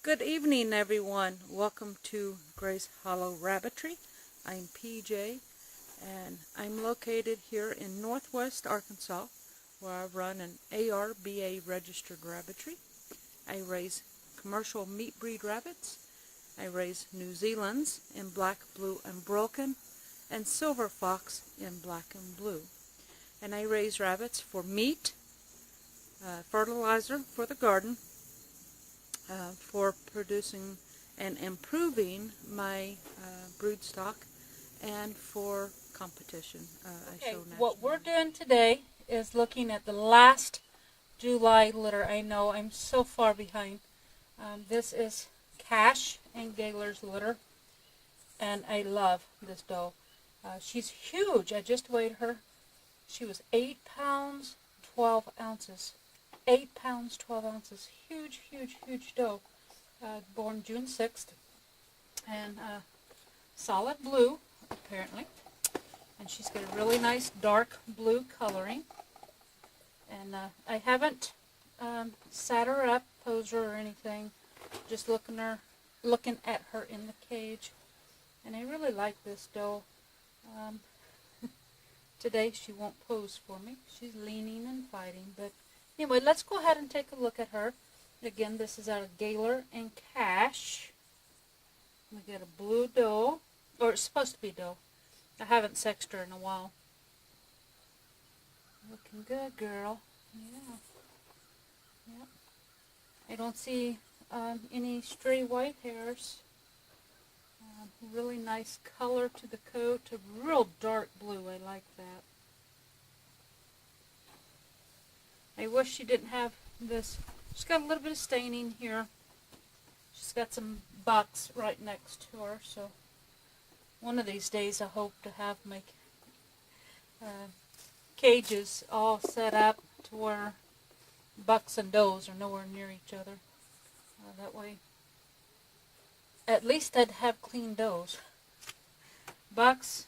Good evening, everyone. Welcome to Grace Hollow Rabbitry. I'm PJ, and I'm located here in Northwest Arkansas, where I run an ARBA registered rabbitry. I raise commercial meat breed rabbits. I raise New Zealand's in black, blue, and broken, and silver fox in black and blue. And I raise rabbits for meat, fertilizer for the garden, for producing and improving my brood stock, and for competition. Okay, what we're doing today is looking at the last July litter. I know I'm so far behind. This is Cash and Gaylers litter, and I love this doe. She's huge. I just weighed her. She was 8 pounds, 12 ounces. 8 pounds, 12 ounces. Huge, huge, huge doe. Born June 6th. And solid blue, apparently. And she's got a really nice dark blue coloring. And I haven't sat her up, posed her or anything. Just looking at her in the cage. And I really like this doe. Today she won't pose for me. She's leaning and fighting, but anyway, let's go ahead and take a look at her. Again, this is our Gayler and Cash. We got a blue doe, or it's supposed to be doe. I haven't sexed her in a while. Looking good, girl. Yeah. Yep. I don't see any stray white hairs. Really nice color to the coat. A real dark blue. I like that. I wish she didn't have this. She's got a little bit of staining here. She's got some bucks right next to her. So one of these days I hope to have my cages all set up to where bucks and does are nowhere near each other. That way, at least I'd have clean does. Bucks,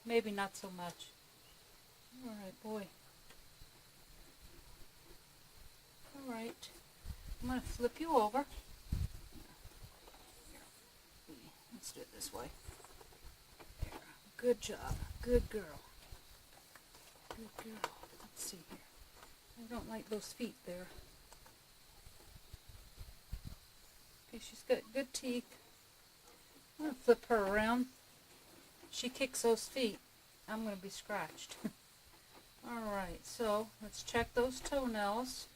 maybe not so much. All right, boy. All right, I'm going to flip you over. Here. Let's do it this way. There. Good job. Good girl. Good girl. Let's see here. I don't like those feet there. Okay, she's got good teeth. I'm going to flip her around. She kicks those feet, I'm going to be scratched. Alright, so let's check those toenails.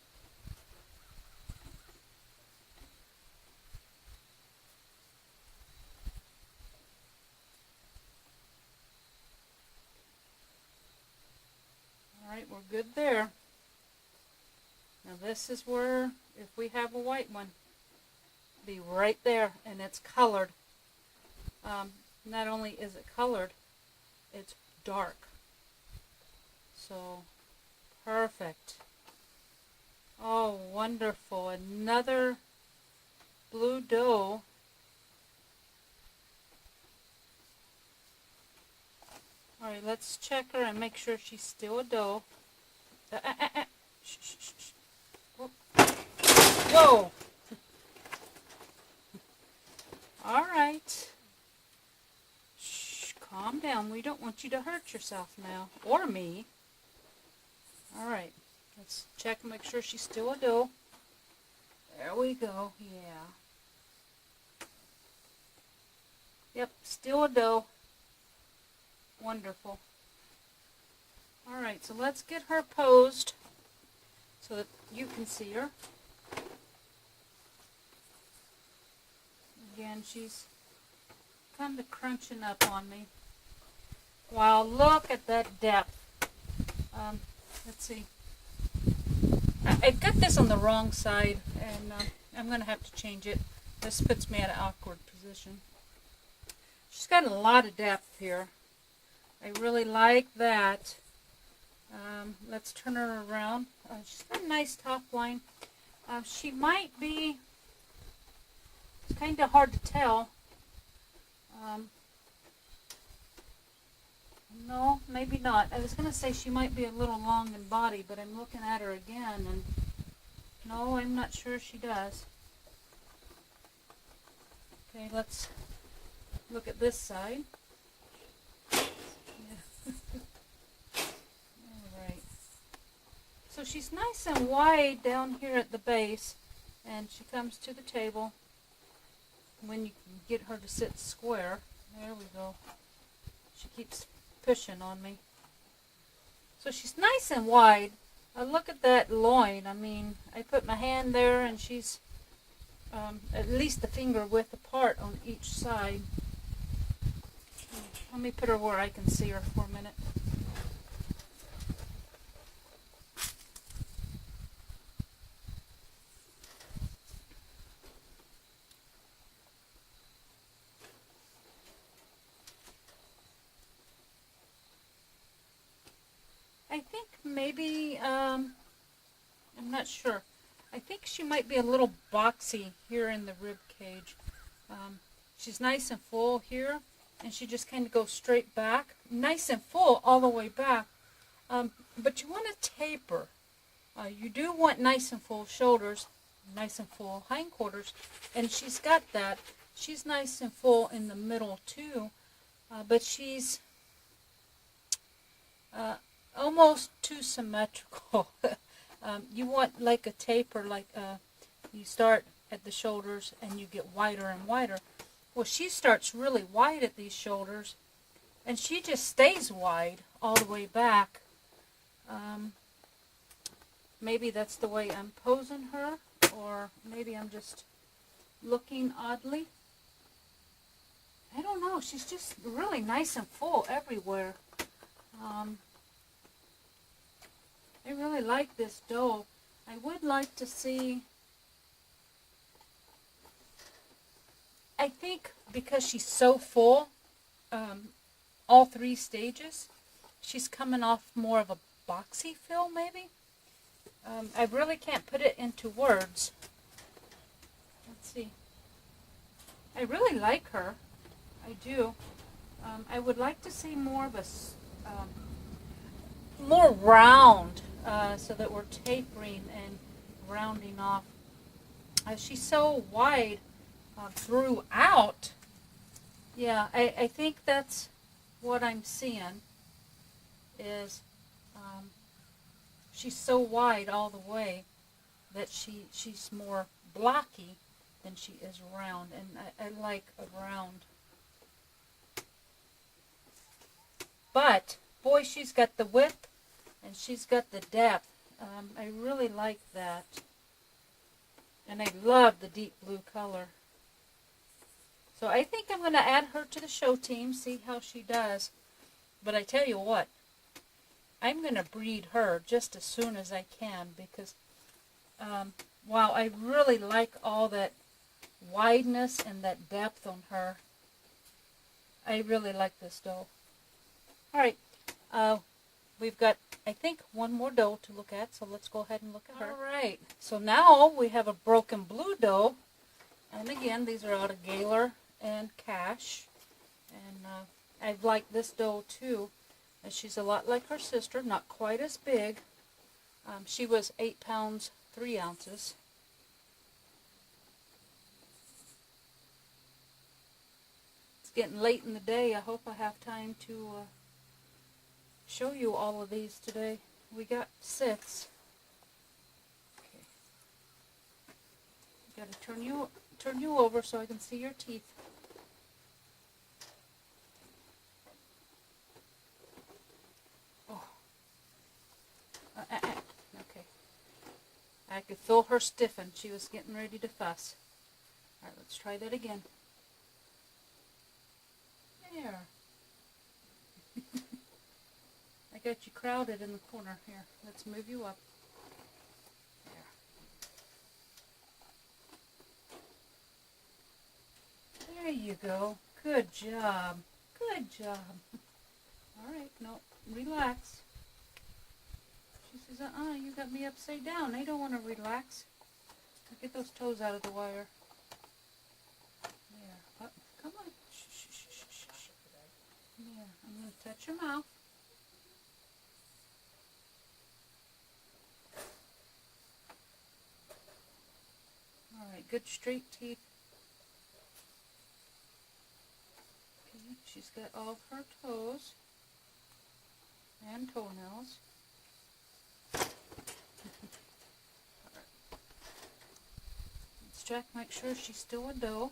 Alright, we're good there. Now this is where, if we have a white one, be right there, and it's colored. Not only is it colored, it's dark. So perfect. Oh, wonderful. Another blue doe. All right, let's check her and make sure she's still a doe. Shh, shh, shh, shh. Whoa. All right. Shh, calm down. We don't want you to hurt yourself now, or me. All right. Let's check and make sure she's still a doe. There we go. Yeah. Yep, still a doe. Wonderful. All right, so let's get her posed so that you can see her. Again, she's kind of crunching up on me. Wow, look at that depth. Let's see. I've got this on the wrong side, and I'm going to have to change it. This puts me at an awkward position. She's got a lot of depth here. I really like that. Let's turn her around. She's got a nice top line. She might be, it's kind of hard to tell. No, maybe not. I was going to say she might be a little long in body, but I'm looking at her again, and no, I'm not sure she does. Okay, let's look at this side. Yeah. Alright. So she's nice and wide down here at the base, and she comes to the table. When you can get her to sit square, there we go. She keeps pushing on me. So she's nice and wide. Look at that loin. I mean, I put my hand there and she's at least a finger width apart on each side. Let me put her where I can see her for a minute. I think maybe, I'm not sure. I think she might be a little boxy here in the rib cage. She's nice and full here, and she just kind of goes straight back. Nice and full all the way back. But you want to taper. You do want nice and full shoulders, nice and full hindquarters, and she's got that. She's nice and full in the middle too, but she's almost too symmetrical. You want like a taper, like you start at the shoulders and you get wider and wider. Well, she starts really wide at these shoulders, and she just stays wide all the way back. Maybe that's the way I'm posing her, or maybe I'm just looking oddly. I don't know. She's just really nice and full everywhere. I really like this doe. I would like to see, I think because she's so full, all three stages, she's coming off more of a boxy feel maybe. I really can't put it into words. Let's see. I really like her. I do. I would like to see more of a, more round, so that we're tapering and rounding off. She's so wide throughout. Yeah, I think that's what I'm seeing is she's so wide all the way that she's more blocky than she is round, and I like a round. But boy, she's got the width and she's got the depth. I really like that, and I love the deep blue color. So I think I'm going to add her to the show team, see how she does. But I tell you what, I'm going to breed her just as soon as I can, because while I really like all that wideness and that depth on her, I really like this doe. All right, we've got, I think, one more doe to look at, so let's go ahead and look at her. All right, so now we have a broken blue doe, and again, these are out of Gaylor and Cash, and I like this doe too. And she's a lot like her sister, not quite as big. She was 8 pounds 3 ounces. It's getting late in the day. I hope I have time to show you all of these today. We got 6. Okay. Got to turn you over so I can see your teeth. Okay. I could feel her stiffen. She was getting ready to fuss. All right, let's try that again. There. I got you crowded in the corner here. Let's move you up. There. There you go. Good job. Good job. All right, no, relax. She says, you got me upside down. I don't want to relax. Get those toes out of the wire. There. Oh, come on. Shh, shh, shh, shh, shh. There. I'm going to touch your mouth. All right, good straight teeth. she's got all of her toes and toenails. Let's check, make sure she's still a doe.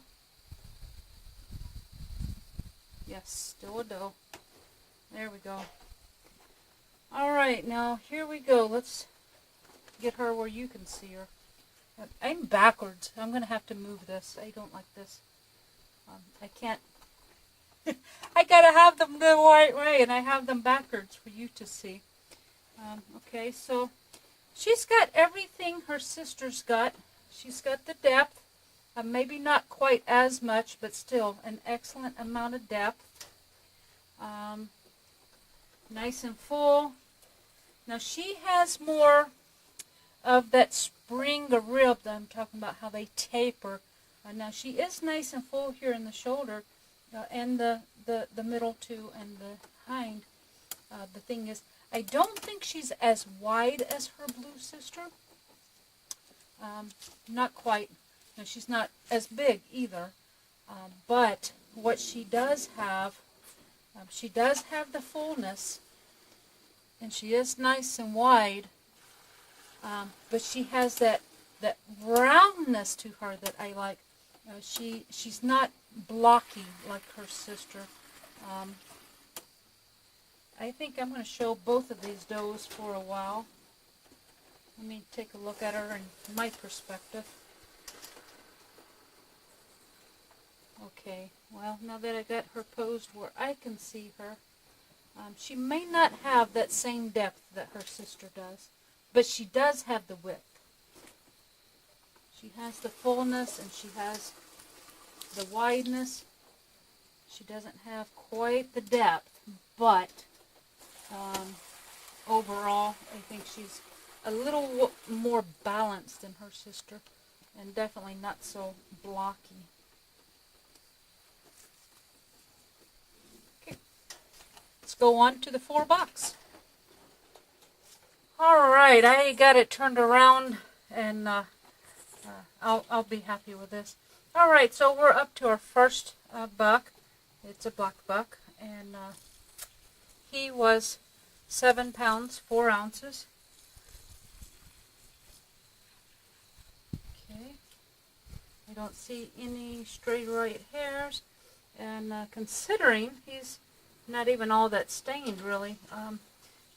Yes, still a doe. There we go. Alright, now here we go. Let's get her where you can see her. I'm backwards. I'm going to have to move this. I don't like this. I can't. I got to have them the right way, and I have them backwards for you to see. Okay, so she's got everything her sister's got. She's got the depth. Maybe not quite as much, but still an excellent amount of depth. Nice and full. Now she has more of that spring rib that I'm talking about, how they taper. Now she is nice and full here in the shoulder and the middle too, and the hind. The thing is, I don't think she's as wide as her blue sister. Not quite. No, she's not as big either. But what she does have the fullness, and she is nice and wide. But she has that roundness to her that I like. She's not blocky like her sister. I think I'm going to show both of these does for a while. Let me take a look at her in my perspective. Okay, well, now that I got her posed where I can see her, she may not have that same depth that her sister does, but she does have the width. She has the fullness and she has the wideness. She doesn't have quite the depth, but overall, I think she's a little more balanced than her sister, and definitely not so blocky. Okay, let's go on to the 4-box. All right, I got it turned around, and I'll be happy with this. All right, so we're up to our first buck. It's a black buck, and he was 7 pounds, 4 ounces. Okay, I don't see any stray right hairs, and considering he's not even all that stained, really,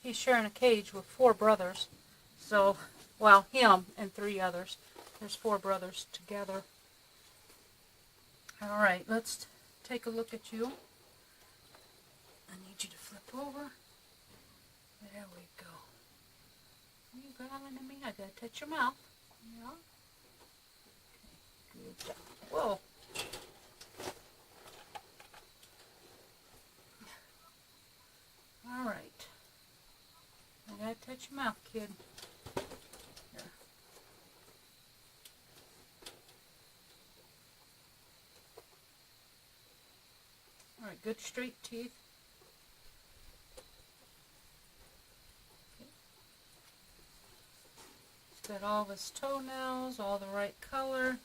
he's sharing a cage with 4 brothers. So, well, him and 3 others. There's 4 brothers together. All right, let's take a look at you. I need you to flip over. There we go. Are you growling at me? I gotta touch your mouth. Yeah. Okay, good job. Whoa. All right. I gotta touch your mouth, kid. Here. All right, good straight teeth. Got all of his toenails, all the right color.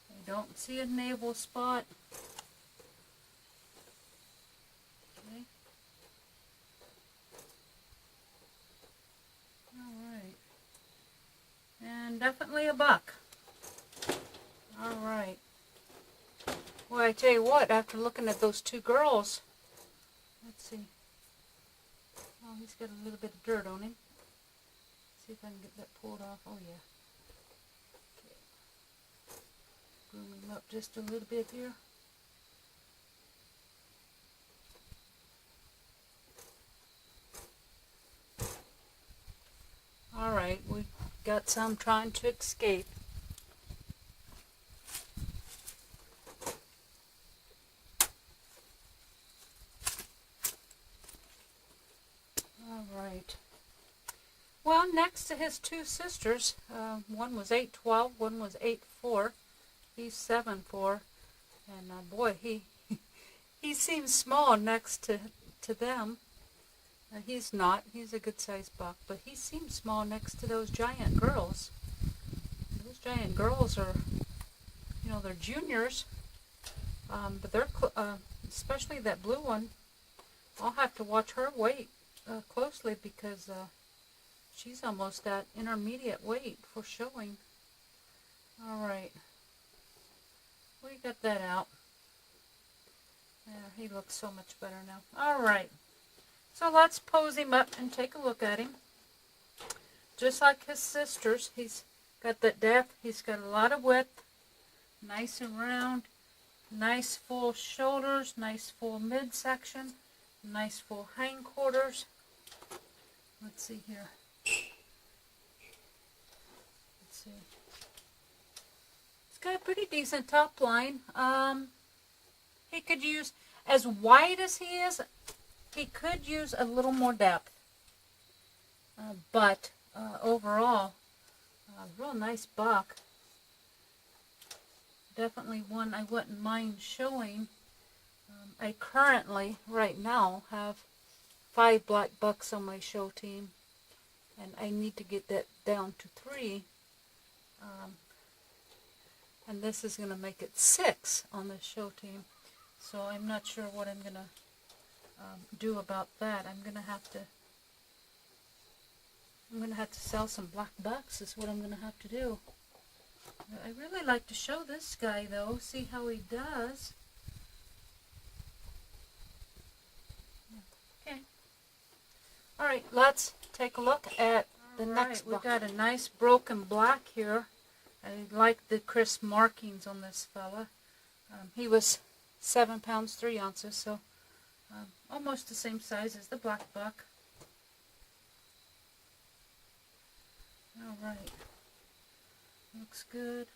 I don't see a navel spot. Okay. Alright. And definitely a buck. Alright. Well, I tell you what, after looking at those 2 girls, let's see. Oh, he's got a little bit of dirt on him. See if I can get that pulled off. Oh, yeah. Okay. Groom him up just a little bit here. Alright, we got some trying to escape. Alright. Well, next to his 2 sisters, one was 8'12", one was 8'4". He's 7'4", and boy, he seems small next to them. He's not. He's a good-sized buck, but he seems small next to those giant girls. Those giant girls are, you know, they're juniors, But they're, especially that blue one, I'll have to watch her weight closely because she's almost at intermediate weight for showing. All right, we got that out. He looks so much better now. All right, so let's pose him up and take a look at him. Just like his sisters, he's got that depth. He's got a lot of width, nice and round, nice full shoulders, nice full midsection, nice full hindquarters. Let's see here. Let's see. It's got a pretty decent top line. He could use, as wide as he is, he could use a little more depth. But overall, real nice buck. Definitely one I wouldn't mind showing. I currently, right now, have 5 black bucks on my show team, and I need to get that down to 3. And this is going to make it 6 on the show team. So I'm not sure what I'm going to do about that. I'm going to have to sell some black bucks is what I'm going to have to do. I really like to show this guy though, see how he does. Okay. Alright, let's take a look at the next buck. We've got a nice broken black here. I like the crisp markings on this fella. He was 7 pounds 3 ounces, so almost the same size as the black buck. Alright, looks good.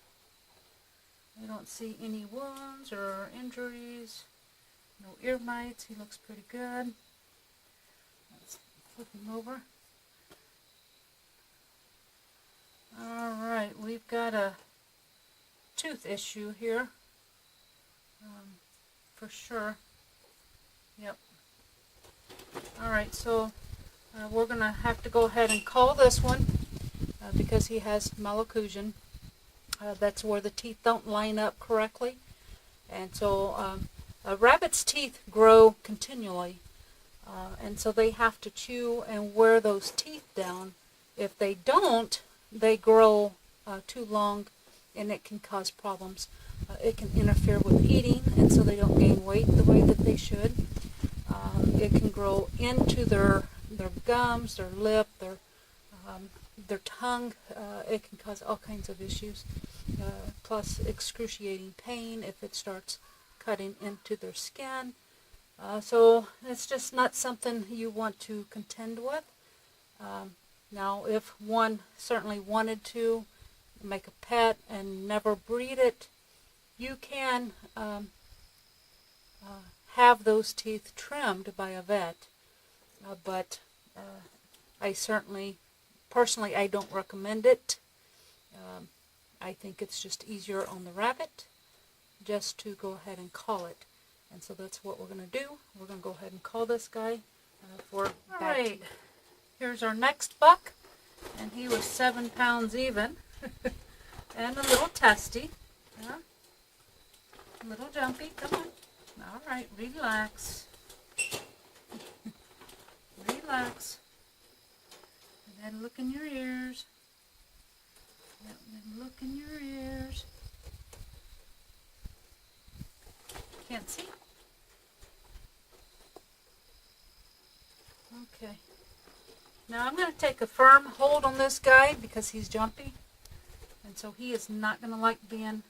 I don't see any wounds or injuries, no ear mites. He looks pretty good. Let's flip him over. Alright, we've got a tooth issue here. For sure. Yep. Alright, so we're going to have to go ahead and call this one because he has malocclusion. That's where the teeth don't line up correctly. And so a rabbit's teeth grow continually. And so they have to chew and wear those teeth down. If they don't, they grow too long and it can cause problems. It can interfere with eating, and so they don't gain weight the way that they should. It can grow into their gums, their lip, their tongue. It can cause all kinds of issues, plus excruciating pain if it starts cutting into their skin. So it's just not something you want to contend with. Now, if one certainly wanted to make a pet and never breed it, you can have those teeth trimmed by a vet, but I certainly, personally, I don't recommend it. I think it's just easier on the rabbit just to go ahead and call it. And so that's what we're going to do. We're going to go ahead and call this guy for bad teeth. Here's our next buck, and he was 7 pounds even, and a little testy. Yeah. A little jumpy, come on. All right, relax. Relax. And then look in your ears. Yep, and look in your ears. Can't see? Okay. Now I'm going to take a firm hold on this guy because he's jumpy. And so he is not going to like being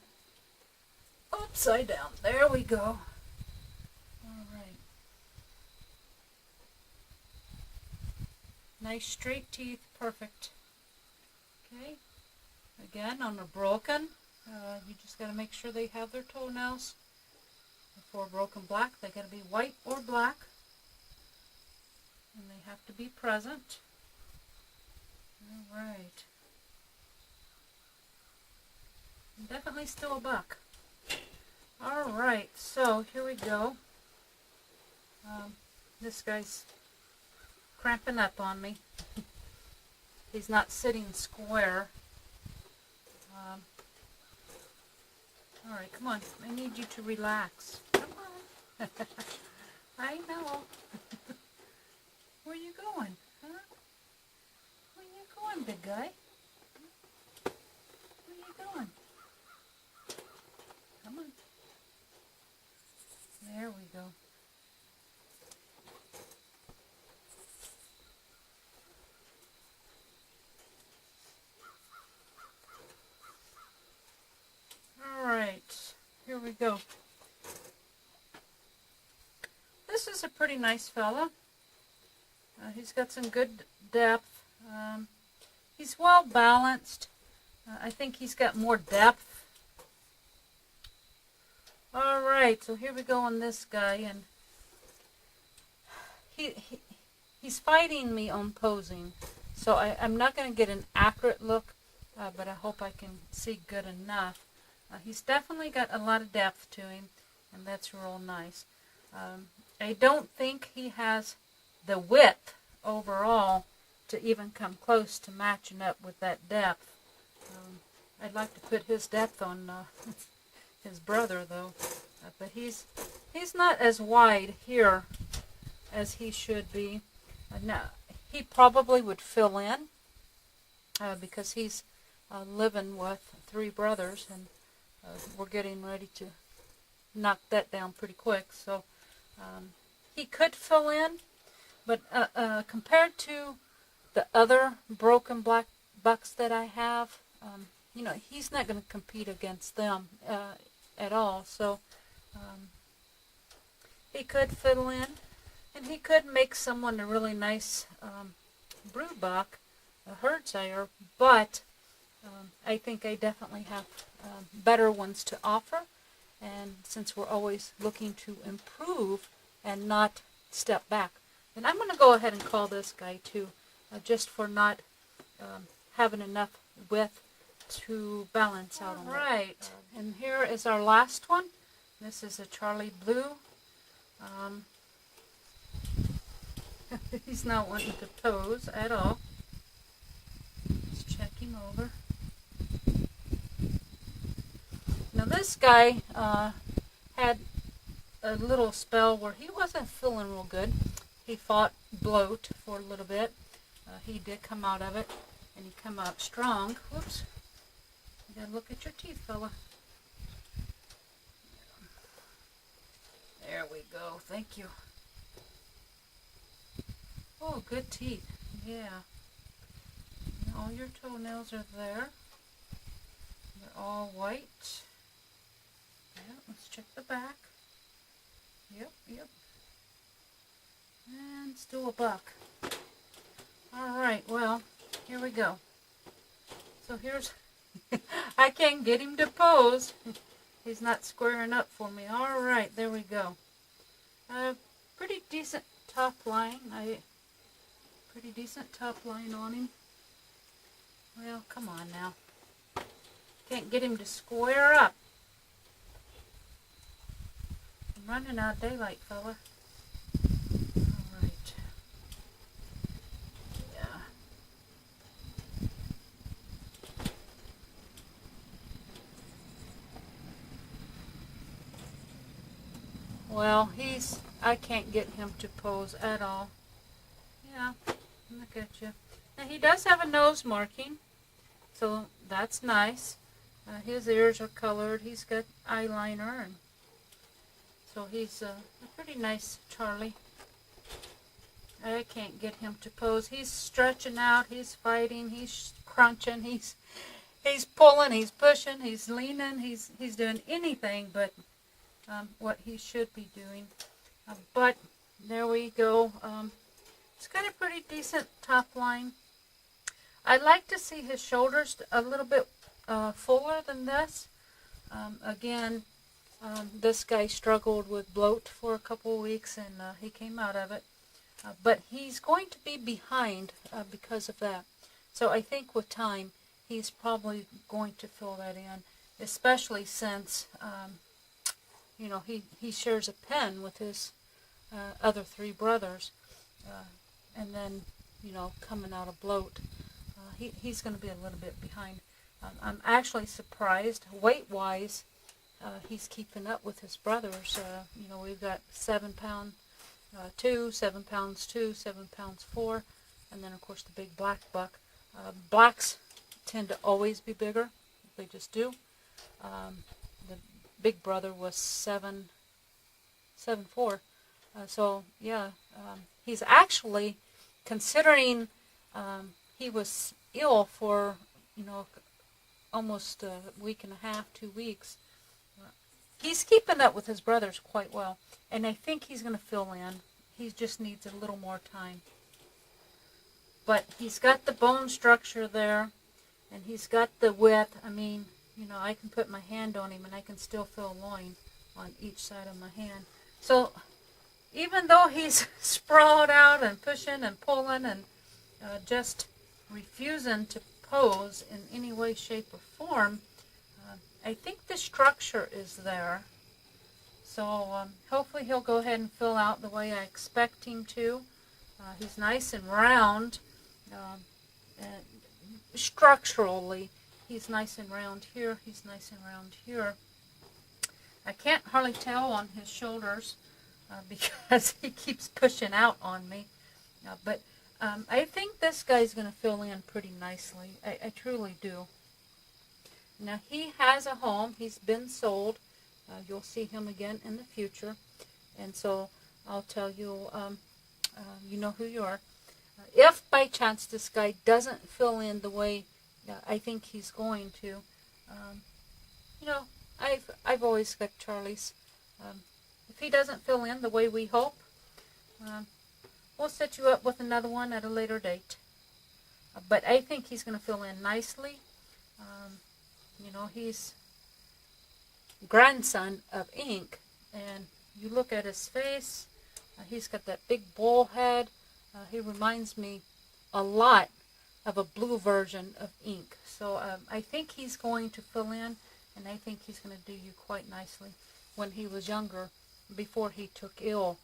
upside down. There we go. All right. Nice straight teeth. Perfect. Okay. Again, on a broken, you just got to make sure they have their toenails. For broken black, they got to be white or black. And they have to be present. All right. And definitely still a buck. All right, so here we go. This guy's cramping up on me. He's not sitting square. All right, come on. I need you to relax. Come on. I know. Where you going, huh? Where you going, big guy? Where you going? Come on. There we go. All right, here we go. This is a pretty nice fella. He's got some good depth. He's well balanced. I think he's got more depth. All right, so here we go on this guy, and he's fighting me on posing, so I'm not going to get an accurate look, but I hope I can see good enough. He's definitely got a lot of depth to him, and that's real nice. I don't think he has the width overall to even come close to matching up with that depth. I'd like to put his depth on his brother, though, but he's not as wide here as he should be. Now, he probably would fill in because he's living with 3 brothers, and we're getting ready to knock that down pretty quick. So he could fill in, but compared to the other broken black bucks that I have, you know, he's not going to compete against them at all. So he could fill in, and he could make someone a really nice brood buck, a herd sire, but I think I definitely have better ones to offer, and since we're always looking to improve and not step back, then I'm going to go ahead and call this guy too, just for not having enough width to balance out on it. Right, and here is our last one. This is a Charlie Blue. He's not wanting to pose at all. Let's check him over. Now this guy had a little spell where he wasn't feeling real good. He fought bloat for a little bit. He did come out of it, and he come out strong. Whoops. You gotta look at your teeth, fella. There we go. Thank you. Oh, good teeth. Yeah. And all your toenails are there. They're all white. Yeah, let's check the back. Yep. And still a buck. Alright, well, here we go. So here's, I can't get him to pose. He's not squaring up for me. Alright, there we go. Pretty decent top line. Pretty decent top line on him. Well, come on now. Can't get him to square up. I'm running out of daylight, fella. Alright. Yeah. Well, I can't get him to pose at all. Yeah, look at you. Now, he does have a nose marking, so that's nice. His ears are colored. He's got eyeliner, and so he's a pretty nice Charlie. I can't get him to pose. He's stretching out. He's fighting. He's crunching. He's pulling. He's pushing. He's leaning. He's doing anything but what he should be doing. But there we go. It's got a pretty decent top line. I'd like to see his shoulders a little bit fuller than this. Again, this guy struggled with bloat for a couple of weeks, and he came out of it. But he's going to be behind because of that. So I think with time, he's probably going to fill that in, especially since, you know, he shares a pen with his other 3 brothers. And then, you know, coming out of bloat, he's going to be a little bit behind. I'm actually surprised, weight-wise, he's keeping up with his brothers. You know, we've got 7 pound 2, 7 pounds 2, 7 pounds 4, and then of course the big black buck. Blacks tend to always be bigger. They just do. The big brother was 7'4". So yeah, he's actually, considering he was ill for, you know, almost a week and a half, 2 weeks. He's keeping up with his brothers quite well, and I think he's going to fill in. He just needs a little more time. But he's got the bone structure there, and he's got the width. I mean, you know, I can put my hand on him, and I can still feel loin on each side of my hand. So even though he's sprawled out and pushing and pulling and just refusing to pose in any way, shape, or form, I think the structure is there. So hopefully he'll go ahead and fill out the way I expect him to. He's nice and round. And structurally, he's nice and round here. He's nice and round here. I can't hardly tell on his shoulders because he keeps pushing out on me. But I think this guy's going to fill in pretty nicely. I truly do. Now, he has a home. He's been sold. You'll see him again in the future. And so I'll tell you, you know who you are. If by chance this guy doesn't fill in the way I think he's going to, you know, I've always got Charlie's. If he doesn't fill in the way we hope, we'll set you up with another one at a later date. But I think he's going to fill in nicely. You know, he's grandson of Ink, and you look at his face, he's got that big bull head. He reminds me a lot of a blue version of Ink. So I think he's going to fill in, and I think he's going to do you quite nicely. When he was younger, before he took ill,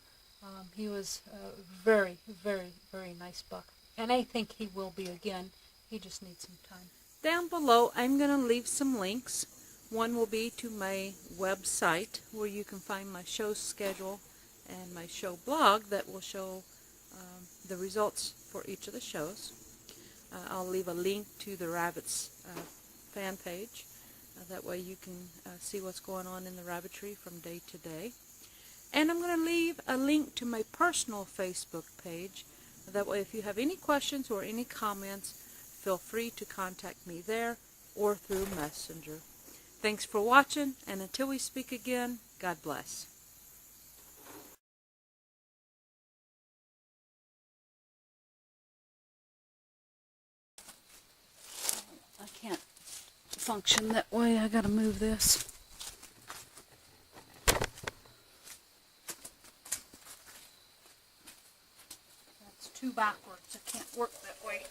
he was a very, very, very nice buck. And I think he will be again. He just needs some time. Down below, I'm going to leave some links. One will be to my website, where you can find my show schedule and my show blog that will show the results for each of the shows. I'll leave a link to the Rabbits fan page. That way you can see what's going on in the Rabbitry from day to day. And I'm going to leave a link to my personal Facebook page. That way if you have any questions or any comments, feel free to contact me there or through Messenger. Thanks for watching, and until we speak again, God bless. I can't function that way. I gotta move this. That's too backwards. I can't work that way.